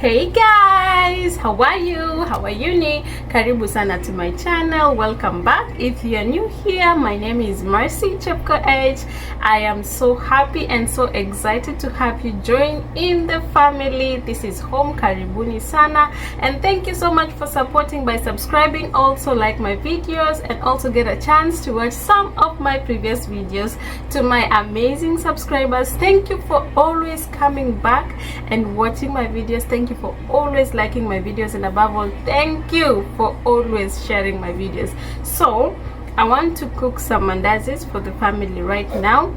Hey guys, how are you? How are you? Karibu sana to my channel. Welcome back. If you are new here, my name is Mercy Chepko H. I am so happy and so excited to have you join in the family. This is home. Karibuni sana, and thank you so much for supporting by subscribing. Also like my videos and also get a chance to watch some of my previous videos. To my amazing subscribers, thank you for always coming back and watching my videos. Thank you for always liking my videos, and above all, thank you for always sharing my videos. So I want to cook some mandazis for the family right now.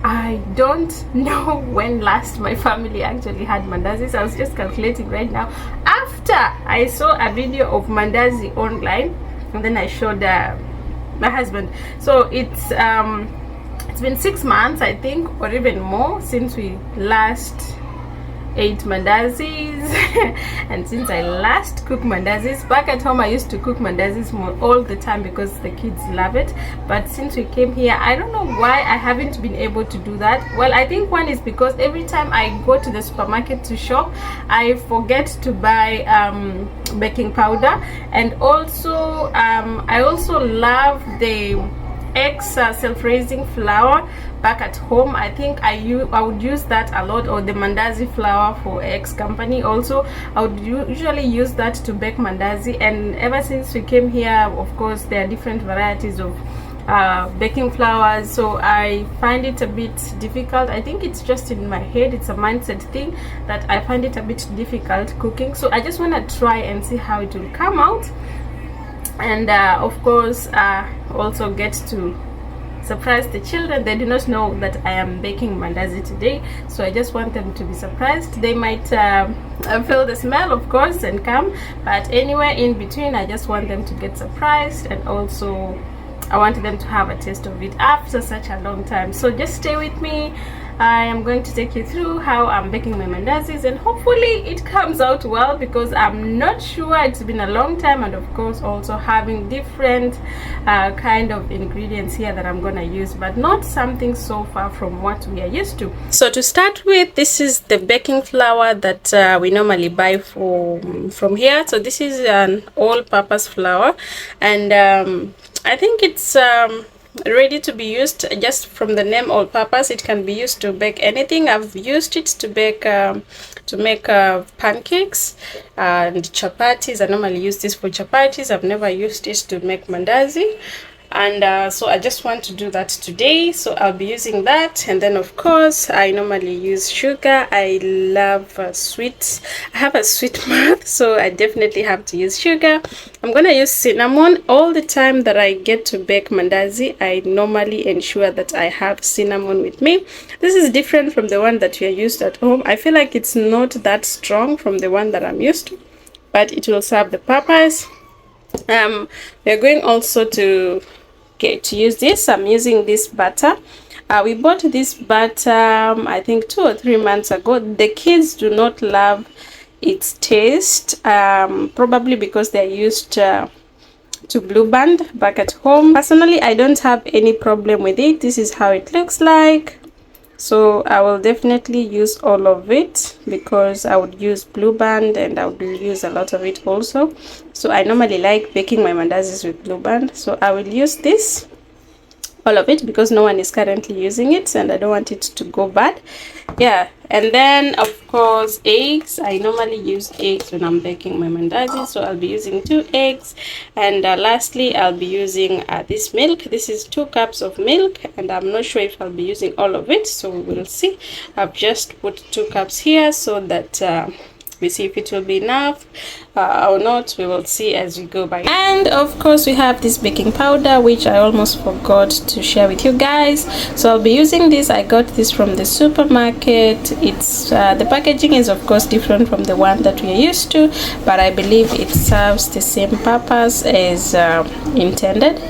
I don't know when last my family actually had mandazis. I was just calculating right now after I saw a video of mandazi online, and then I showed my husband. So it's been 6 months, I think, or even more, since we last ate mandazis and since I last cooked mandazis. Back at home I used to cook mandazis more all the time because the kids love it, but since we came here, I don't know why I haven't been able to do that. Well, I think one is because every time I go to the supermarket to shop, I forget to buy baking powder, and also I also love the eggs self-raising flour. Back at home, I think I would use that a lot, or the mandazi flour for eggs company. Also, I would usually use that to bake mandazi, and ever since we came here, of course, there are different varieties of baking flours, so I find it a bit difficult. I think it's just in my head, it's a mindset thing that I find it a bit difficult cooking. So I just want to try and see how it will come out, and of course also get to surprise the children. They do not know that I am baking mandazi today, so I just want them to be surprised. They might feel the smell, of course, and come, but anywhere in between, I just want them to get surprised, and also I want them to have a taste of it after such a long time. So just stay with me. I am going to take you through how I'm baking my mandazis, and hopefully it comes out well, because I'm not sure. It's been a long time, and of course also having different kind of ingredients here that I'm gonna use, but not something so far from what we are used to. So to start with, this is the baking flour that we normally buy from here. So this is an all-purpose flour, and I think it's ready to be used. Just from the name all purpose, it can be used to bake anything. I've used it to bake to make pancakes and chapatis. I normally use this for chapatis. I've never used it to make mandazi, and so I just want to do that today. So I'll be using that, and then of course I normally use sugar. I love sweet. I have a sweet mouth, so I definitely have to use sugar. I'm gonna use cinnamon. All the time that I get to bake mandazi, I normally ensure that I have cinnamon with me. This is different from the one that we are used at home. I feel like it's not that strong from the one that I'm used to, but it will serve the purpose. We're going also to use this. I'm using this butter. We bought this butter I think 2 or 3 months ago. The kids do not love its taste, probably because they're used to Blue Band back at home. Personally, I don't have any problem with it. This is how it looks like. So I will definitely use all of it, because I would use Blue Band and I would use a lot of it also. So I normally like baking my mandazis with Blue Band, so I will use this, all of it, because no one is currently using it and I don't want it to go bad. Yeah, and then of course eggs. I normally use eggs when I'm baking my mandazi, so I'll be using 2 eggs, and lastly I'll be using this milk. This is 2 cups of milk, and I'm not sure if I'll be using all of it, so we'll see. I've just put 2 cups here so that we see if it will be enough or not. We will see as we go by. And of course we have this baking powder, which I almost forgot to share with you guys. So I'll be using this. I got this from the supermarket. It's the packaging is of course different from the one that we are used to, but I believe it serves the same purpose as intended.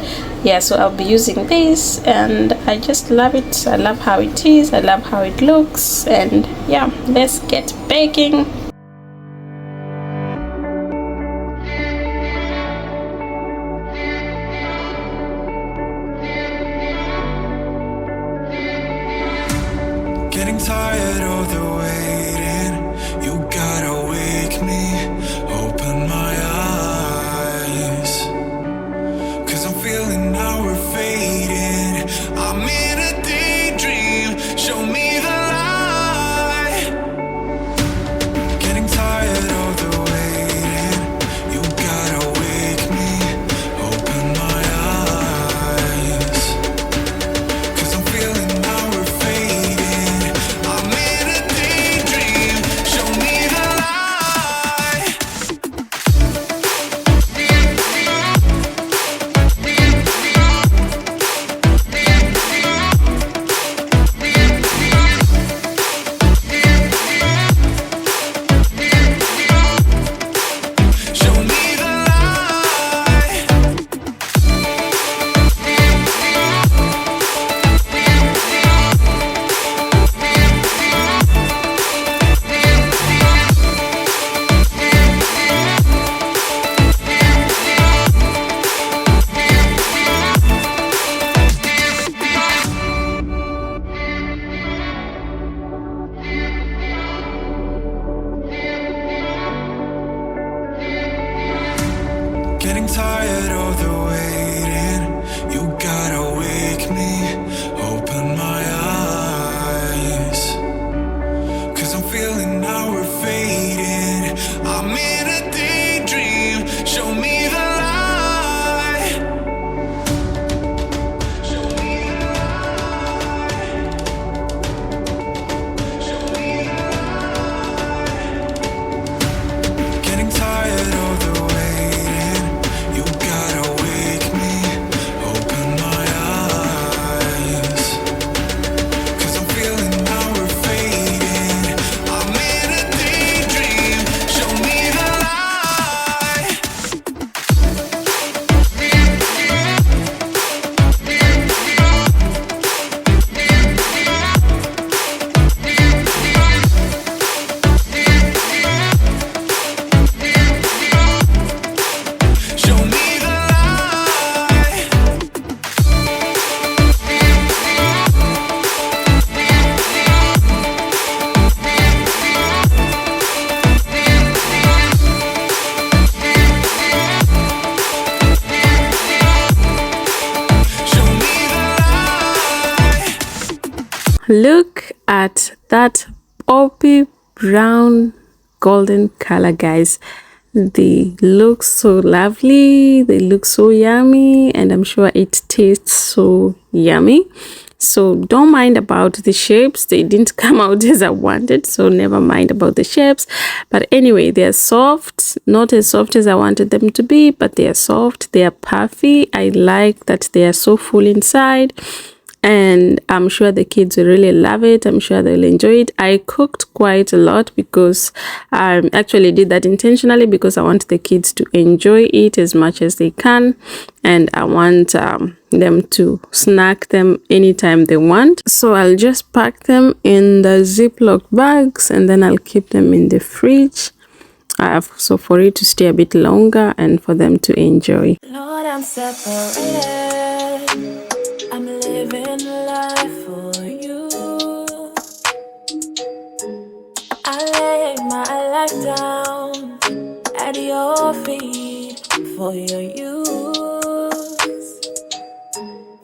Yeah, so I'll be using this, and I just love it. I love how it is. I love how it looks, and yeah, let's get baking. Getting tired of the waiting. You gotta wait look at that opie brown golden color, guys. They look so lovely, they look so yummy, and I'm sure it tastes so yummy. So don't mind about the shapes, they didn't come out as I wanted, so never mind about the shapes. But anyway, they're soft, not as soft as I wanted them to be, but they are soft, they are puffy. I like that they are so full inside, and I'm sure the kids will really love it. I'm sure they'll enjoy it. I cooked quite a lot because I actually did that intentionally because I want the kids to enjoy it as much as they can, and I want them to snack them anytime they want. So I'll just pack them in the Ziploc bags and then I'll keep them in the fridge so for it to stay a bit longer and for them to enjoy. Lord, I'm separated. I'm living life for you. I lay my life down at your feet for your use.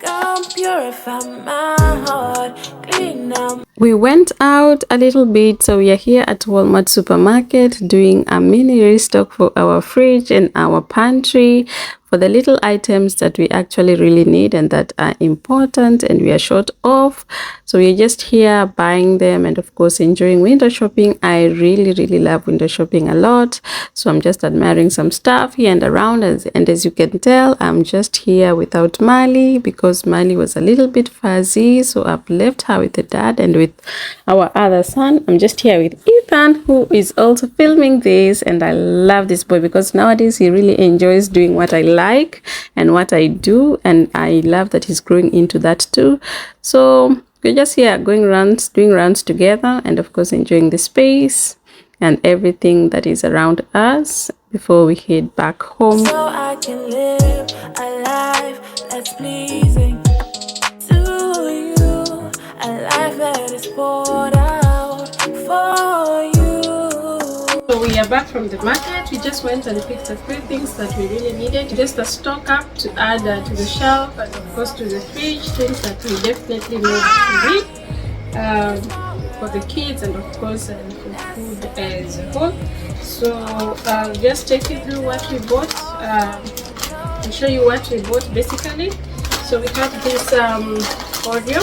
Come purify my heart, clean up. We went out a little bit, so we are here at Walmart supermarket doing a mini restock for our fridge and our pantry for the little items that we actually really need and that are important and we are short of. So we're just here buying them and of course enjoying window shopping. I really love window shopping a lot, so I'm just admiring some stuff here and around, and as you can tell, I'm just here without Mali because Mali was a little bit fuzzy, so I've left her with the dad and with our other son. I'm just here with Ethan, who is also filming this, and I love this boy because nowadays he really enjoys doing what I like and what I do, and I love that he's growing into that too. So we're just here going rounds, doing rounds together, and of course enjoying the space and everything that is around us before we head back home. So I can live a life that's pleasing to you, a life that is poured out for you. So we are back from the market. We just went and picked a few things that we really needed, just a stock up to add to the shelf and of course to the fridge, things that we definitely need to eat for the kids and of course for food as a whole. So I'll just take you through what we bought and show you what we bought basically. So we have this Oreo.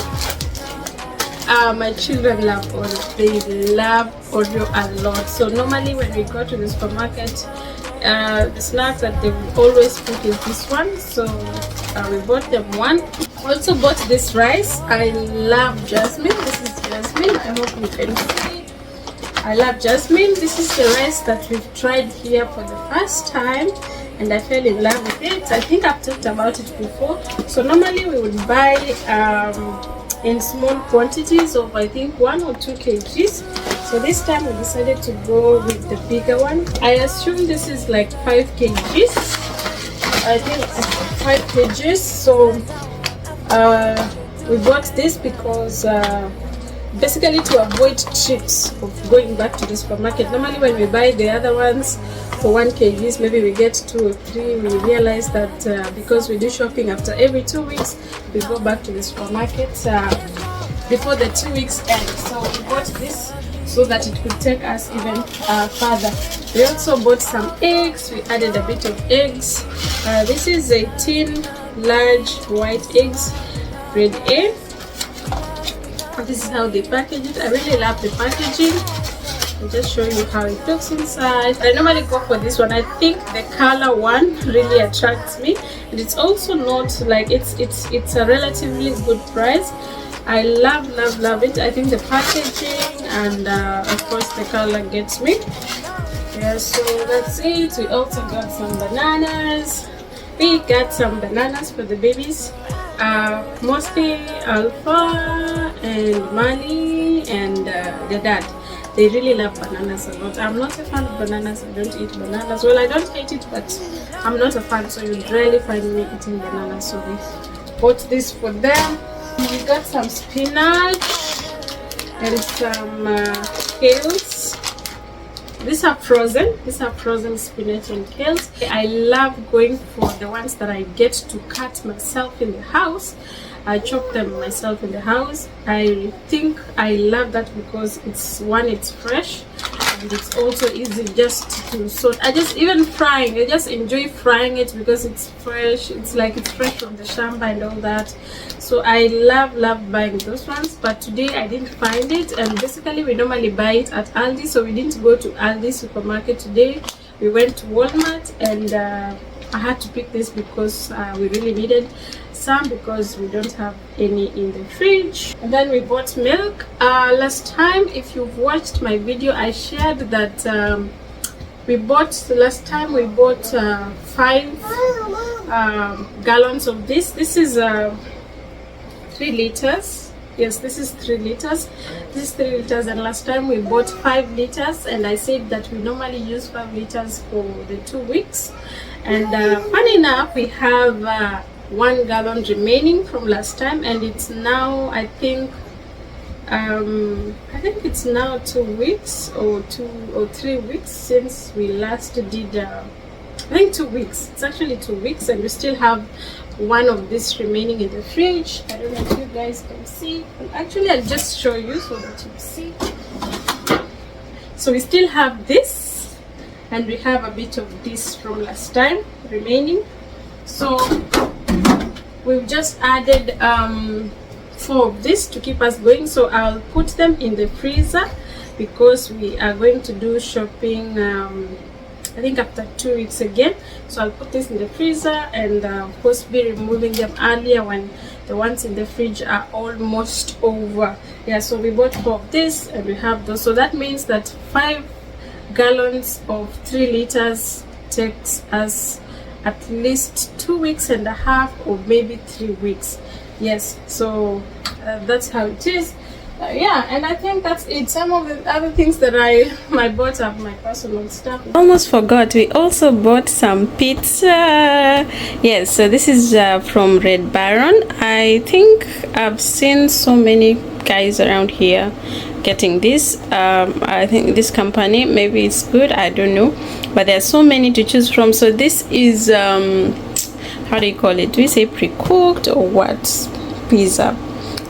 My children love Oreo. They love Oreo a lot. So normally when we go to the supermarket, the snack that they will always pick is this one. So we bought them one. Also bought this rice. I love jasmine. This is jasmine. I hope you can see. I love jasmine. This is the rice that we've tried here for the first time, and I fell in love with it. I think I've talked about it before. So normally we would buy in small quantities of I think 1 or 2 kgs. So this time we decided to go with the bigger one. I assume this is like 5 kgs. I think 5 kgs. So we bought this because basically to avoid trips of going back to the supermarket. Normally when we buy the other ones for 1 kgs, maybe we get 2 or 3. We realize that because we do shopping after every 2 weeks, we go back to the supermarket before the 2 weeks end. So we bought this so that it could take us even further. We also bought some eggs. We added a bit of eggs. This is a tin large white eggs, grade A. This is how they package it. I really love the packaging. I'll just show you how it looks inside. I normally go for this one. I think the color one really attracts me, and it's also not like it's a relatively good price. I love it. I think the packaging and of course the color gets me. Yeah, so that's it. We also got some bananas. We got some bananas for the babies, mostly Alpha and Mali and the dad. They really love bananas a lot. I'm not a fan of bananas. I don't eat bananas. Well, I don't hate it, but I'm not a fan, so you'd rarely find me eating bananas. So we bought this for them. We got some spinach and some kales. These are frozen spinach and kales. I love going for the ones that I get to cut myself in the house. I chop them myself in the house. I think I love that because it's fresh, and it's also easy just to sort. I just enjoy frying it because it's fresh. It's like it's fresh from the shamba and all that. So I love buying those ones, but today I didn't find it, and basically we normally buy it at Aldi, so we didn't go to Aldi supermarket today. We went to Walmart, and I had to pick this because we really needed some because we don't have any in the fridge. And then we bought milk. Last time, if you've watched my video, I shared that we bought 5 gallons of this. This is 3 liters. Yes, this is 3 liters. This is 3 liters, and last time we bought 5 liters, and I said that we normally use 5 liters for the 2 weeks. And funny enough, we have 1 gallon remaining from last time, and it's now, I think it's now 2 weeks or 3 weeks since we last did. I think 2 weeks. It's actually 2 weeks, and we still have 1 of this remaining in the fridge. I don't know if you guys can see. Actually, I'll just show you so that you see. So we still have this, and we have a bit of this from last time remaining. So we've just added 4 of this to keep us going. So I'll put them in the freezer because we are going to do shopping I think after 2 weeks again. So I'll put this in the freezer, and of course be removing them earlier when the ones in the fridge are almost over. Yeah, so we bought 4 of this, and we have those. So that means that 5 gallons of 3 liters takes us at least 2 weeks and a half, or maybe 3 weeks. Yes, so that's how it is. Yeah, and I think that's it. Some of the other things that I bought up my personal stuff. Almost forgot, we also bought some pizza. Yes, so this is from Red Baron. I think I've seen so many guys around here getting this. I think this company, maybe it's good, I don't know, but there are so many to choose from. So this is how do you call it? Do we say pre-cooked or what? Pizza.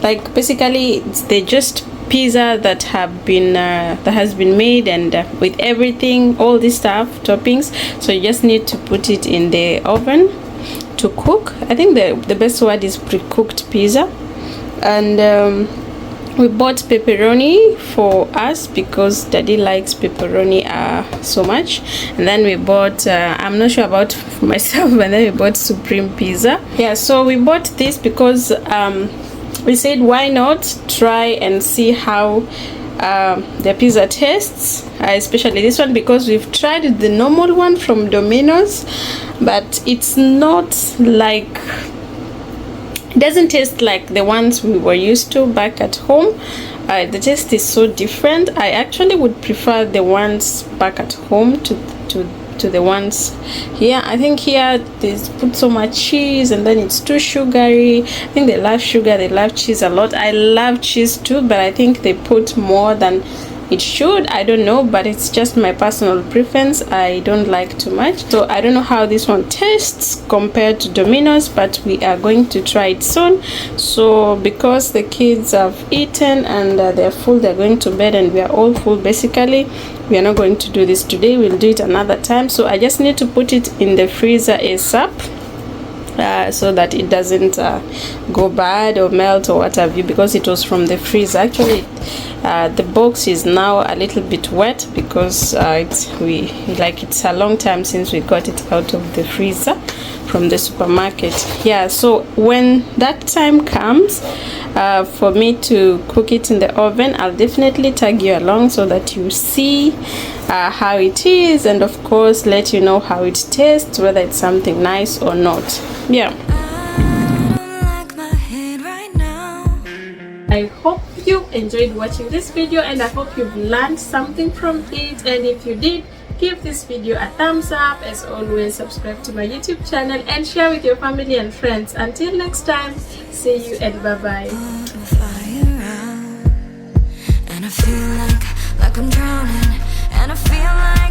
Like basically they're just pizza that have been that has been made, and with everything, all this stuff, toppings. So you just need to put it in the oven to cook. I think the best word is pre-cooked pizza. And we bought pepperoni for us because Daddy likes pepperoni so much. And then we bought I'm not sure about myself, but then we bought supreme pizza. Yeah, so we bought this because we said why not try and see how the pizza tastes, especially this one, because we've tried the normal one from Domino's, but it's not like, it doesn't taste like the ones we were used to back at home. The taste is so different. I actually would prefer the ones back at home to the ones here. I think here they put so much cheese, and then it's too sugary. I think they love sugar, they love cheese a lot. I love cheese too, but I think they put more than it should. I don't know, but it's just my personal preference. I don't like too much, so I don't know how this one tastes compared to Domino's, but we are going to try it soon. So because the kids have eaten and they're full, they're going to bed, and we are all full basically, we are not going to do this today. We'll do it another time. So I just need to put it in the freezer ASAP so that it doesn't go bad or melt or what have you, because it was from the freezer. Actually the box is now a little bit wet because it's a long time since we got it out of the freezer from the supermarket. Yeah, so when that time comes for me to cook it in the oven, I'll definitely tag you along so that you see how it is, and of course let you know how it tastes, whether it's something nice or not. Yeah, I hope you enjoyed watching this video, and I hope you've learned something from it. And if you did, give this video a thumbs up. As always, subscribe to my YouTube channel and share with your family and friends. Until next time, see you and bye bye. And I feel like I'm drowning, and I feel like